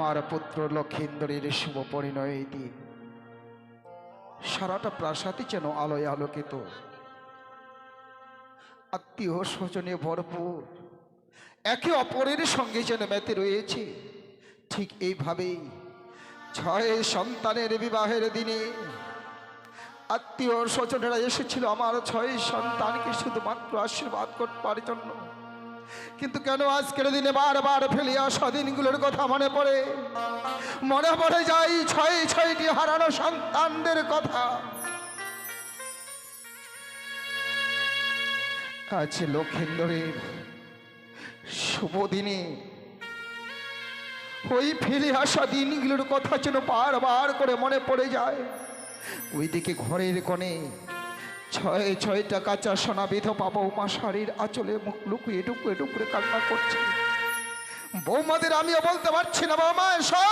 আমার পুত্র লক্ষিন্দরের শুভ পরিণয় দিন। সারাটা প্রাসাদে যেন আলোয় আলোকিত, আত্মীয় স্বজনে ভরপুর, একে অপরের সঙ্গে যেন মেতে রয়েছে। ঠিক এইভাবেই 6 সন্তানের বিবাহের দিনে আত্মীয় স্বজনেরা এসেছিল আমার 6 সন্তানকে শুধুমাত্র আশীর্বাদ করবার জন্য। কিন্তু কেন আজকের দিনে বারবার ফেলে আসা দিনগুলোর কথা মনে পড়ে যায় 6টি হারানো সন্তানদের কথা। আজ লক্ষিন্দরের শুভ দিনে ওই ফেলে আসা দিনগুলোর কথা যেন বারবার করে মনে পড়ে যায়। ওইদিকে ঘরের কোণে 6টা কাঁচা সোনা বিধবা বৌমা শাড়ির আঁচলে মুখ লুকিয়ে টুকরে টুকরে কান্না করছে। বৌমাদের আমিও বলতে পারছি না, বৌমা এসো,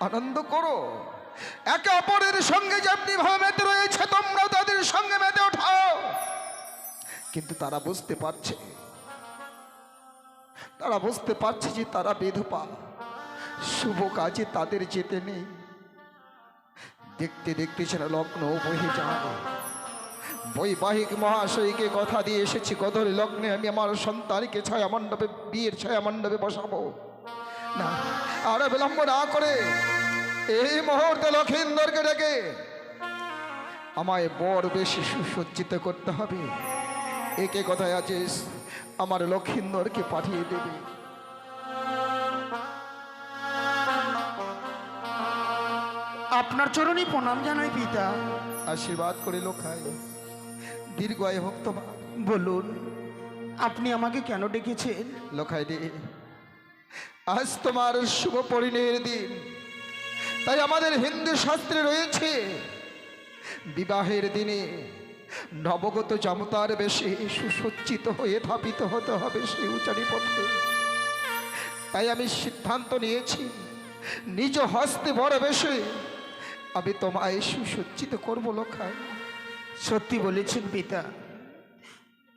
আনন্দ করো, একে অপরের সঙ্গে যেমনি ভাবে মেতে রয়েছে তোমরাও তাদের সঙ্গে মেতে ওঠাও। কিন্তু তারা বুঝতে পারছে যে তারা বিধবা, শুভ কাজে তাদের যেতে নেই। দেখতে দেখতে যেন লগ্ন বহে যায়। বৈবাহিক মহাশয়কে কথা দিয়ে এসেছি, গদর লগ্নে আমি আমার সন্তানকে বিয়ের ছায়া মণ্ডপে বসাবো না। আর বিলম্ব না করে এই মুহূর্তে লক্ষিন্দরকে ডেকে আমায় বর বেশি সুসজ্জিত করতে হবে। একে কথায় আছিস, আমার লক্ষিন্দরকে পাঠিয়ে দেবে। আপনার চরণে প্রণাম জানাই পিতা। আশীর্বাদ করে লোখাই, দীর্ঘ আয় হোক তোমার। বলুন, আপনি আমাকে কেন ডেকেছেন? লোখাই রে, আজ তোমার শুভ পরিণয়ের দিন। তাই আমাদের হিন্দু শাস্ত্রে রয়েছে বিবাহের দিনে নবগত জামতার বেশে সুসজ্জিত হয়ে ধাপিত হতে হবে সেই উচারি পথে। তাই আমি সিদ্ধান্ত নিয়েছি, নিজ হস্তে বড় বেশে আমি তোমায় সুসজ্জিত করবো লোখাই। সত্যি বলেছেন পিতা,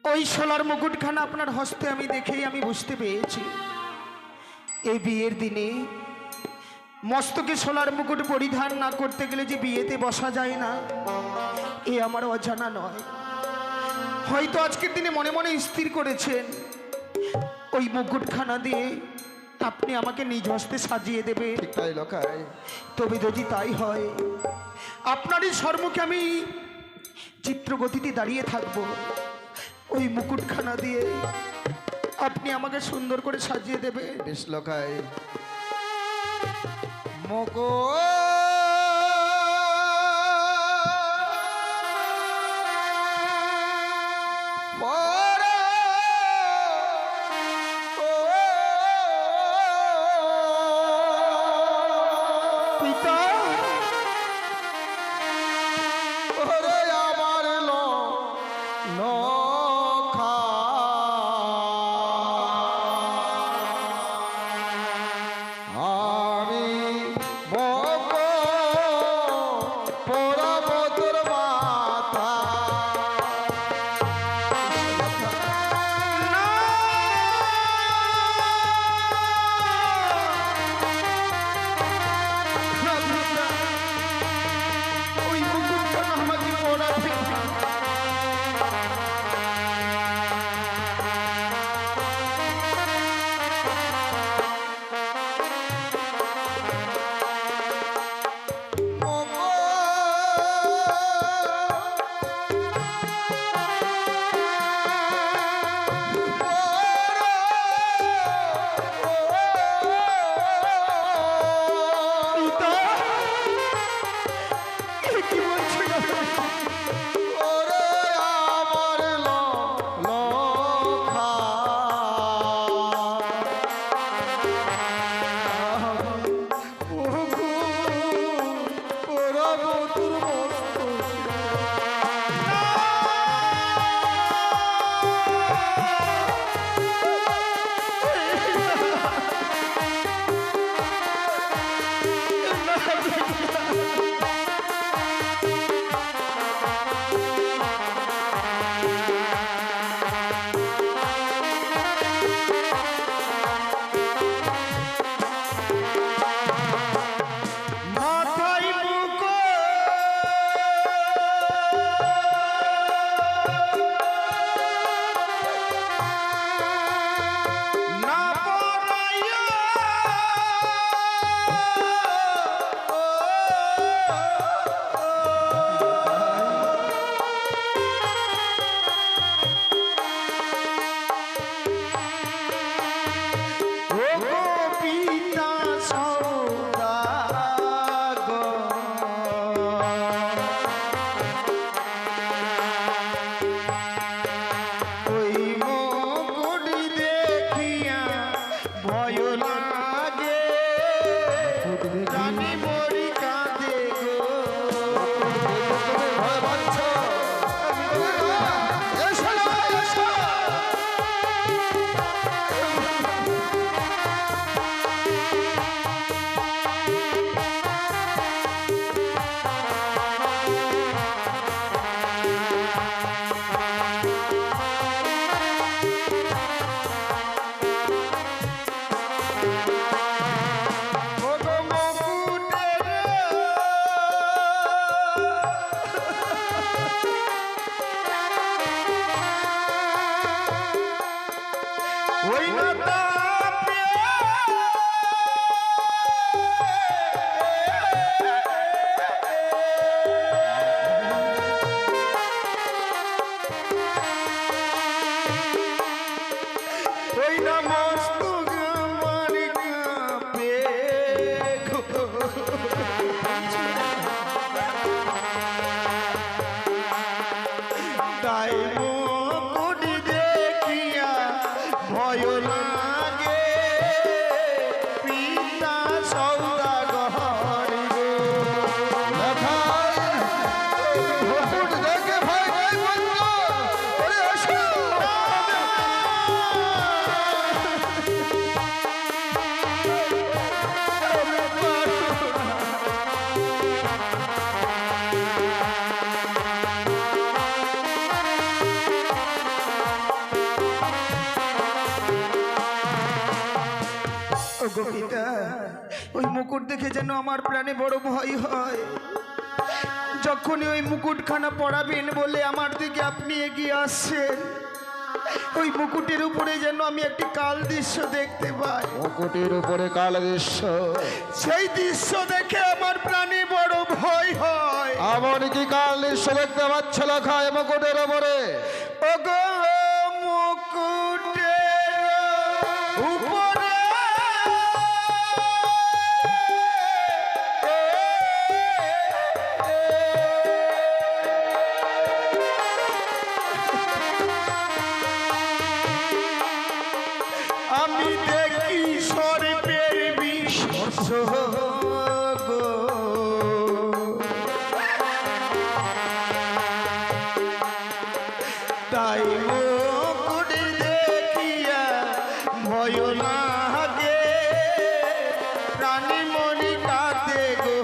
ওই সোলার মুকুটখানা আপনার হস্তে আমি দেখেই আমি বুঝতে পেরেছি এই বিয়ের দিনে মস্তকে সোলার মুকুট পরিধান না করতে গেলে যে বিয়েতে বসা যায় না, এ আমার অজানা নয়। হয়তো আজকের দিনে মনে মনে স্থির করেছেন ওই মুকুটখানা দিয়ে আপনি আমাকে নিজ হস্তে সাজিয়ে দেবে। তাই লোখাই, তবে যদি তাই হয়, আপনারই সম্মুখে আমি চিত্রগতিতে দাঁড়িয়ে থাকবো। ওই মুকুটখানা দিয়ে আপনি আমাকে সুন্দর করে সাজিয়ে দেবে। বেশ লোখাই, মগো ওই নাতা ওই না মস্ত গামারি কাপে তাই মুকুট দেখিয়া ভয় লাগে পিতা সৌদাগর গো। মুকুট দেখে ভয় নেই বন্ধু, ওরে আসো। ওগো পিতা, ওই মুকুট দেখে যেন আমার প্রাণে বড় ভয় হয়। যখনই ওই মুকুটখানা পরাবেন বলে আমার দিকে আপনি এগিয়ে আসছেন, ওই মুকুটের উপরে যেন আমি একটি কাল দৃশ্য দেখতে পাই। মুকুটের উপরে কাল দৃশ্য, সেই দৃশ্য দেখে আমার প্রাণে বড় ভয় হয়। এমন কি কাল দৃশ্য দেখতে পাচ্ছ লেখায় মুকুটের উপরে? ওগো মুকুটের উপরে আমি দেখি সর্পের বিষ গো। তাই মুকুট দেখিয়া ভয় লাগে প্রাণী মনি কাঁদে গো।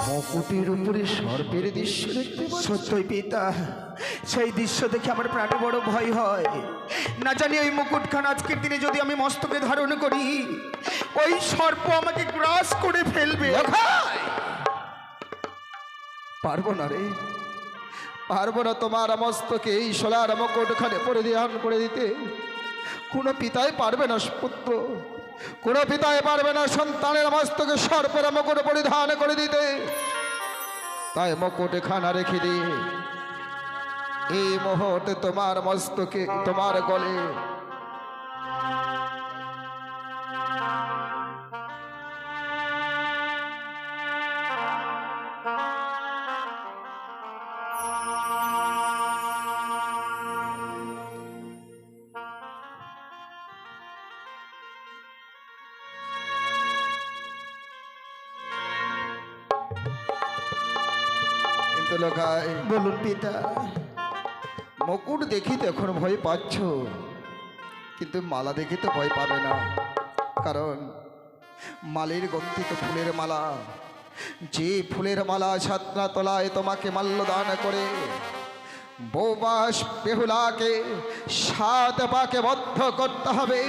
মুকুটের উপরে সর্পের দৃশ্য দেখতে পাচ্ছ? সত্যই পিতা, সেই দৃশ্য দেখে আমার প্রাণে বড় ভয় হয়। না জানি ওই মুকুটখানা আজকের দিনে যদি আমি মস্তকে ধারণ করি, ওই সর্প আমাকে গ্রাস করে ফেলবে। পারবো না রে, পারবো না তোমার মস্তকে এই সোলার মুকুটখানে পরিধান করে দিতে। কোনো পিতাই পারবে না পুত্র, কোনো পিতাই পারবে না সন্তানের মস্তকে সর্পের মুকুট পরিধান করে দিতে। তাই মুকুট খানা রেখে দিয়ে এই মুহূর্তে তোমার মস্তকে, তোমার গলে লোকায়। বলুন পিতা। মুকুট দেখি তো এখন ভয় পাচ্ছ, কিন্তু মালা দেখি তো ভয় পাবে না, কারণ মালের গন্ধিত ফুলের মালা, যে ফুলের মালা ছাত্রা তলায় তোমাকে মাল্যদান করে বৌবাস বেহুলাকে 7 পাকে বদ্ধ করতে হবে,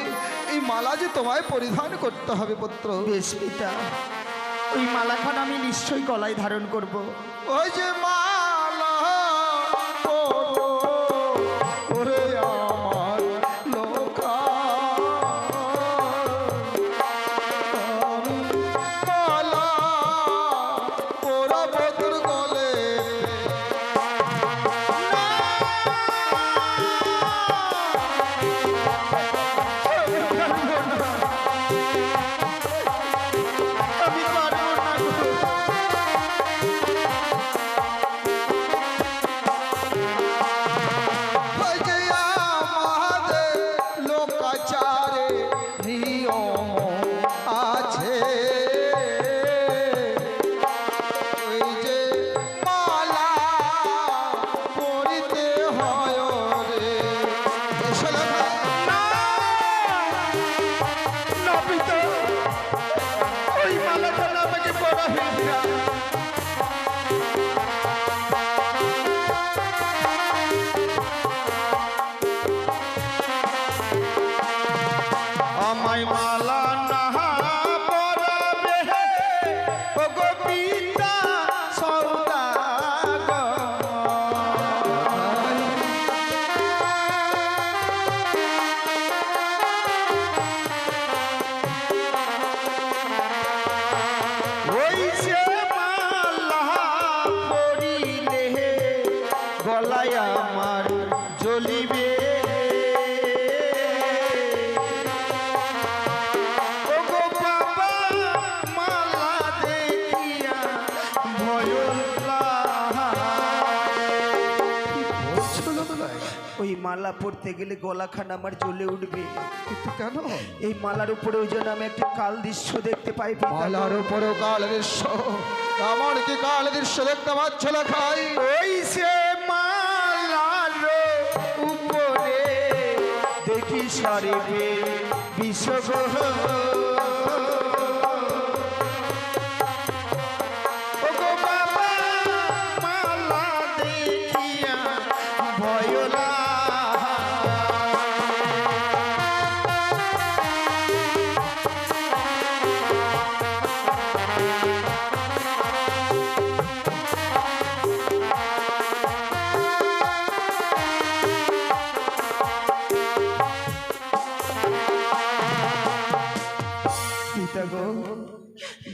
এই মালা যে তোমায় পরিধান করতে হবে পুত্র। বেশ পিতা, ওই মালাখান আমি নিশ্চয়ই গলায় ধারণ করব। ওই যে মালা পরো, ওরে আমার লোকা, মালা পরাবো তোর গলে। আমি পারবো না গো। আমার জ্বলিবে। ওগো বাবা মালা দেখিয়া ভয় ওই মালা পড়তে গেলে গলাখানা আমার জ্বলে উঠবে। কিন্তু কেন? এই মালার উপরে ওই জন্য আমি একটা কাল দৃশ্য দেখতে পাই। পিতা মালার উপরেও কাল দৃশ্য? আমার কি কাল দৃশ্য দেখতে পাচ্ছ লেখাই? ওই সে মালার উপরে দেখি সারিবে বিষগ্রহ। ওগো বাবা মালা দেখিয়া ভয় লাগে। পিতা গো,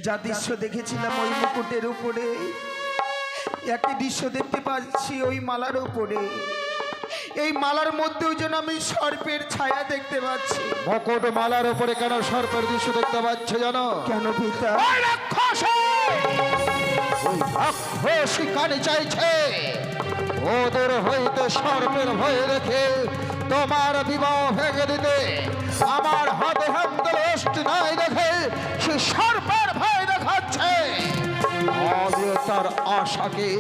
যা দৃশ্য দেখেছিলাম ওই মুকুটের উপরে, একই দৃশ্য দেখতে পাচ্ছি ওই মালার উপরে। এই মালার মধ্যেও যেন আমি সর্পের ছায়া দেখতে পাচ্ছি। মুকুট মালার উপরে কেন সর্পের দৃশ্য দেখতে পাচ্ছ জানো? কেন পিতা? ওই রাক্ষসী! ওই রাক্ষসী কানে চাইছে ওদের হইতে সর্পের ভয় রেখে তোমার বিবাহ ভেঙে দিতে। আমার হাতে হ্যান্ডেল অষ্টি নাই দেখে সে সর্পের ভয় দেখাচ্ছে। আমিও তার আশাকে,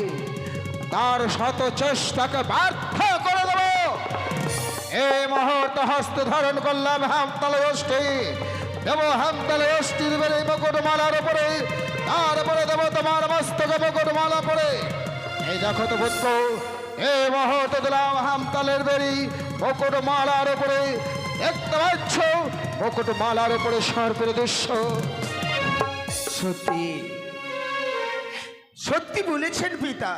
তার শত চেষ্টাকে ব্যর্থ করে দেব। এই মুহূর্তে হস্তে ধারণ করলাম হ্যামতালে অষ্টি, দেব হ্যামতালে অষ্টি দেবেন এই মুকুটমালার উপরে, তারপরে দেব তোমার মস্তকে মুকুটমালা পরে। এই দেখো তো পুত্র, এই মুহূর্তে দিলাম হ্যামতালের বেরি মুকুটমালার উপরে। দেখতে পাচ্ছ মুকুটমালার উপরে সর্পের দৃশ্য। সত্যি সত্যি বলেছেন পিতা।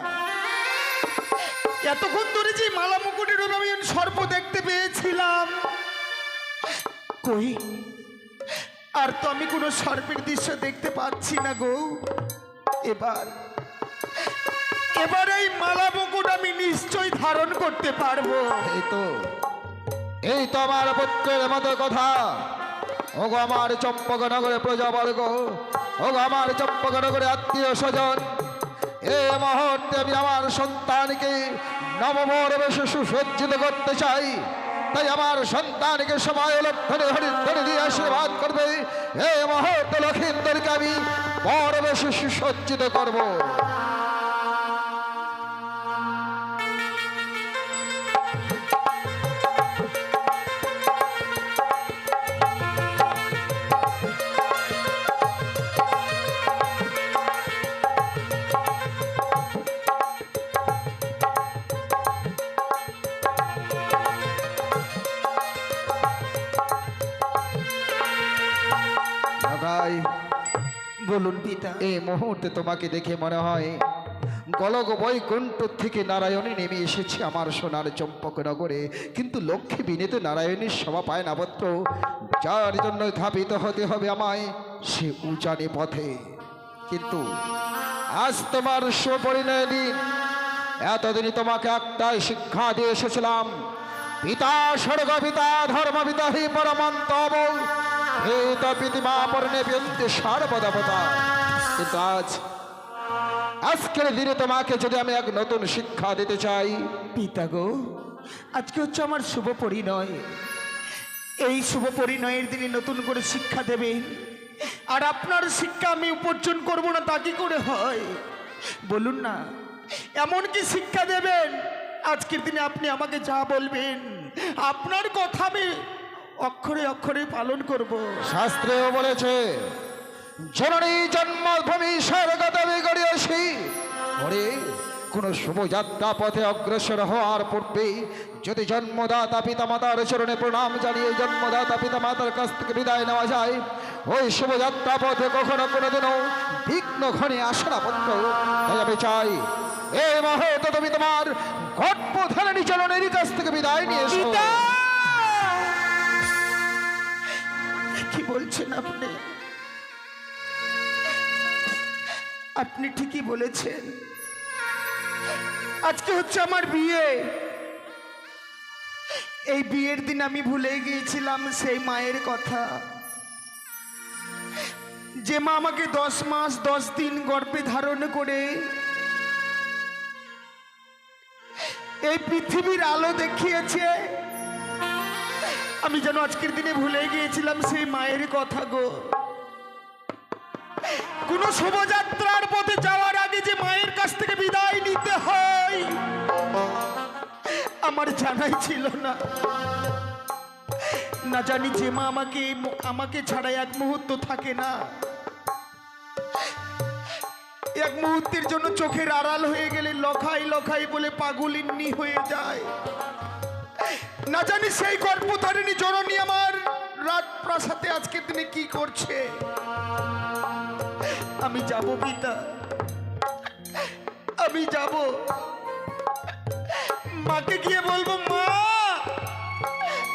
এতক্ষণ ধরে যে মালা মুকুটের উপর আমি সর্প দেখতে পেয়েছিলাম, কই আর তো আমি কোনো সর্পের দৃশ্য দেখতে পাচ্ছি না গো। এবার এই মালা মুকুট আমি নিশ্চয়ই ধারণ করতে পারবো। এই তো আমার পুত্রের মতো কথা। ওগো আমার চম্পকনগরে প্রজাবর্গ, ওগো আমার চম্পকনগরে আত্মীয় স্বজন, এই মুহূর্তে আমি আমার সন্তানকে নববর্ষে সুসজ্জিত করতে চাই। তাই আমার সন্তানকে সবাই লক্ষণে হরিধ্বনি দিয়ে আশীর্বাদ করবে। এই মুহূর্তে লক্ষিন্দরকে আমি বড়বেশে সুসজ্জিত করবো। বলুন পিতা। এই মুহূর্তে তোমাকে দেখে মনে হয় গলগ বৈকুণ্ঠ থেকে নারায়ণী নেমে এসেছে আমার সোনার চম্পকনগরে। কিন্তু লক্ষ্মী বিনীত নারায়ণীর সভা পায় না পুত্র, যার জন্য ধাবিত হতে হবে আমায় সে উজানি পথে। কিন্তু আজ তোমার সুপরিণয় দিন। এতদিনই তোমাকে একটাই শিক্ষা দিয়ে এসেছিলাম, পিতা স্বর্গ পিতা ধর্ম পিতা হি পরমন্তব প্রীতিমা পর্ণে বিয়ন্তে সর্বদেবতা। কিন্তু আজকের দিনে তোমাকে যদি আমি এক নতুন শিক্ষা দিতে চাই। পিতা গো, আজকে হচ্ছে আমার শুভ পরিণয়। এই শুভ পরিণয়ের দিনে নতুন করে শিক্ষা দেবেন, আর আপনার শিক্ষা আমি উপার্জন করব না তা কি করে হয় বলুন না? এমন কি শিক্ষা দেবেন আজকের দিনে আপনি আমাকে যা বলবেন আপনার কথা আমি অক্ষরে অক্ষরে পালন করব। শাস্ত্রেও বলেছে জননী জন্মভূমি স্বর্গদেবী গড়িয়েছি। ওরে কোন শুভযাত্রা পথে অগ্রসর হওয়ার পূর্বে যদি জন্মদাতা পিতামাতার চরণে প্রণাম জানিয়ে জন্মদাতা পিতামাতার কাছ থেকে বিদায় নেওয়া যায়, ওই শুভযাত্রা পথে কখনো কোনোদিনও বিঘ্ন ঘনে আসে না পুত্র। তাই আমি চাই এই মুহূর্তে তুমি তোমার গর্ভধারিণী চরণের কাছ থেকে বিদায় নিয়ে এসো। কি বলছেন আপনি? আপনি ঠিকই বলেছেন। আজকে হচ্ছে আমার বিয়ে, এই বিয়ের দিন আমি ভুলে গিয়েছিলাম সেই মায়ের কথা, যে মা আমাকে 10 মাস 10 দিন গর্ভে ধারণ করে এই পৃথিবীর আলো দেখিয়েছে। আমি যেন আজকের দিনে ভুলে গিয়েছিলাম সেই মায়ের কথা গো। কোন শোভাযাত্রার পথে যাওয়ার আগে যে মায়ের কাছ থেকে বিদায় নিতে হয় আমার জানাই ছিল না। না জানি যে মা আমাকে ছাড়া এক মুহূর্ত থাকে না, এক মুহূর্তের জন্য চোখের আড়াল হয়ে গেলে লখাই লখাই বলে পাগলিনী হয়ে যায়। না জানি সেই গর্ভধারিণী জননী আমার রাত প্রাসাদে আজকের দিনে কি করছে। আমি যাব পিতা, আমি যাব, মাকে গিয়ে বলবো, মা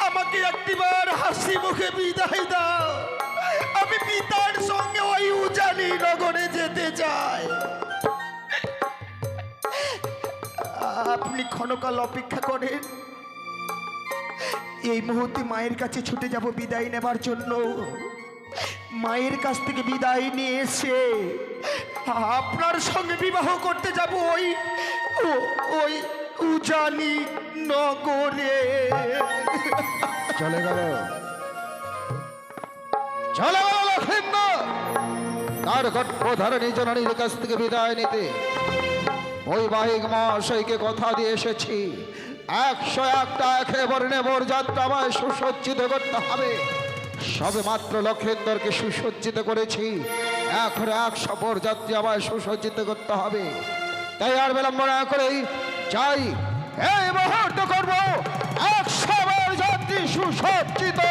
আমাকে একটিবার হাসি মুখে বিদায় দাও, আমি পিতার সঙ্গে ওই উজানি নগরে যেতে চাই। আপনি ক্ষণকাল অপেক্ষা করেন, এই মুহূর্তে মায়ের কাছে ছুটে যাব বিদায় নেবার জন্য। মায়ের কাছ থেকে বিদায় নিয়ে এসে আপনার সঙ্গে বিবাহ করতে যাব ওই উজানি নগরে। চলে গেল লক্ষেন্দর তার গর্ভধারিণী জননীর কাছ থেকে বিদায় নিতে। বৈবাহিক মহাশয়কে কথা দিয়ে এসেছি, 101টা একেবারে বরযাত্রা আমায় সুসজ্জিত করতে হবে। সবে মাত্র লক্ষেন্দরকে সুসজ্জিত করেছি, এখন 100 বরযাত্রী আমায় সুসজ্জিত করতে হবে। তাই আর বিলম্ব না করেই যাই, এই মুহূর্ত করবো 100 বরযাত্রী সুসজ্জিত।